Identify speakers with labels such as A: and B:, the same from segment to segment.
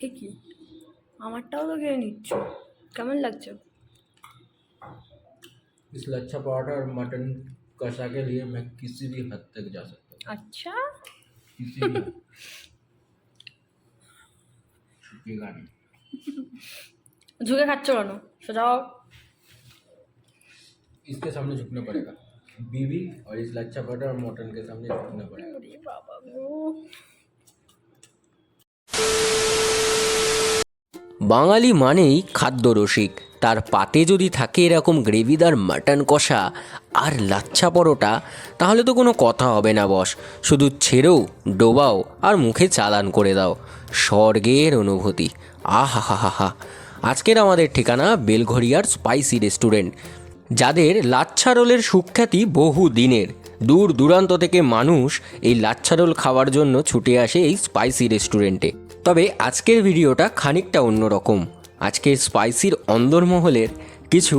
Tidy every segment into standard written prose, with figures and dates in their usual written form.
A: এ কি, আমারটাও তো খেয়ে নিচ্ছ, কেমন লাগছে?
B: इस लच्छा पराठा और मटन कषा के लिए मैं किसी भी हद तक जा सकता हूँ।
A: আচ্ছা,
B: किसी भी हद छुपेगा नहीं।
A: ঝুঁকে খাচ্ছ কেন? সোজাও।
B: इसके सामने झुकना पड़ेगा बीवी, और इस लच्छा पराठा और मटन के सामने झुकना पड़ेगा।
A: ওরে বাবা গো।
C: বাঙালি মানেই খাদ্য রসিক, তার পাতে যদি থাকে এরকম গ্রেভিদার মাটন কষা আর লাচ্ছা পরোটা, তাহলে তো কোনো কথা হবে না বস। শুধু ছেড়েও, ডোবাও আর মুখে চালান করে দাও, স্বর্গের অনুভূতি। আহা হা হা হা। আজকের আমাদের ঠিকানা বেলঘরিয়ার স্পাইসি রেস্টুরেন্ট, যাদের লাচ্ছা রোলের সুখ্যাতি বহু দিনের। দূর দূরান্ত থেকে মানুষ এই লাচ্ছা রোল খাওয়ার জন্য ছুটে আসে এই স্পাইসি রেস্টুরেন্টে। তবে আজকের ভিডিওটা খানিকটা অন্যরকম। আজকের স্পাইসির অন্দরমহলের কিছু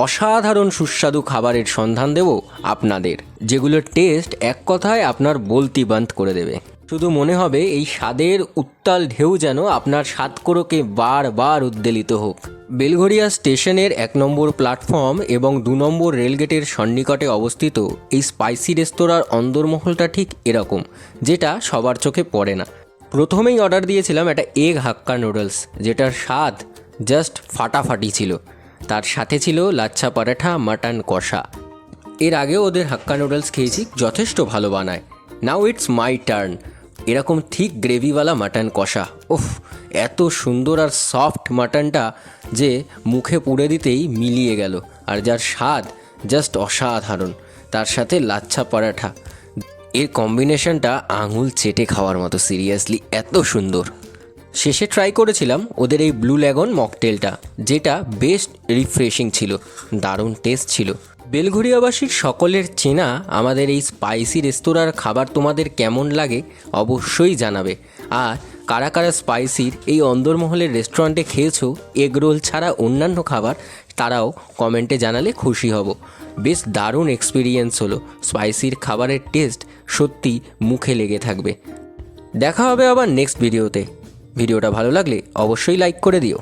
C: অসাধারণ সুস্বাদু খাবারের সন্ধান দেব আপনাদের, যেগুলোর টেস্ট এক কথায় আপনার বলতি বন্ধ করে দেবে। শুধু মনে হবে এই স্বাদের উত্তাল ঢেউ যেন আপনার সাতকোরকে বারবার উদ্বেলিত হোক। বেলঘরিয়া স্টেশনের 1 নম্বর প্ল্যাটফর্ম এবং 2 নম্বর রেলগেটের সন্নিকটে অবস্থিত এই স্পাইসি রেস্তোরাঁর অন্দরমহলটা ঠিক এরকম, যেটা সবার চোখে পড়ে না। প্রথমেই অর্ডার দিয়েছিলাম একটা এগ হাক্কা নুডলস, যেটার স্বাদ জাস্ট ফাটাফাটি ছিল। তার সাথে ছিল লাচ্ছা পরাঠা, মাটন কষা। এর আগেও ওদের হাক্কা নুডলস খেয়েছি, যথেষ্ট ভালো বানায়। Now it's my turn. এরকম ঠিক গ্রেভিওয়ালা মাটন কষা, উফ, এত সুন্দর আর সফট মাটনটা যে মুখে পুড়ে দিতেই মিলিয়ে গেল, আর যার স্বাদ জাস্ট অসাধারণ। তার সাথে লাচ্ছা পরাঠা, এর কম্বিনেশনটা আঙুল চেটে খাওয়ার মতো, সিরিয়াসলি এত সুন্দর। শেষে ট্রাই করেছিলাম ওদের এই ব্লু ল্যাগন মকটেলটা, যেটা বেস্ট রিফ্রেশিং ছিল, দারুণ টেস্ট ছিল। বেলঘরিয়াবাসীর সকলের চেনা আমাদের এই স্পাইসি রেস্তোরাঁর খাবার তোমাদের কেমন লাগে অবশ্যই জানাবে। আর কারা কারা স্পাইসির এই অন্দরমহলের রেস্টুরেন্টে খেয়েছো এগরোল ছাড়া অন্যান্য খাবার, তারাও কমেন্টে জানালে খুশি হব। বেশ দারুণ এক্সপিরিয়েন্স হলো, স্পাইসির খাবারের টেস্ট সত্যি মুখে লেগে থাকবে। দেখা হবে আবার নেক্সট ভিডিওতে। ভিডিওটা ভালো লাগলে অবশ্যই লাইক করে দিও।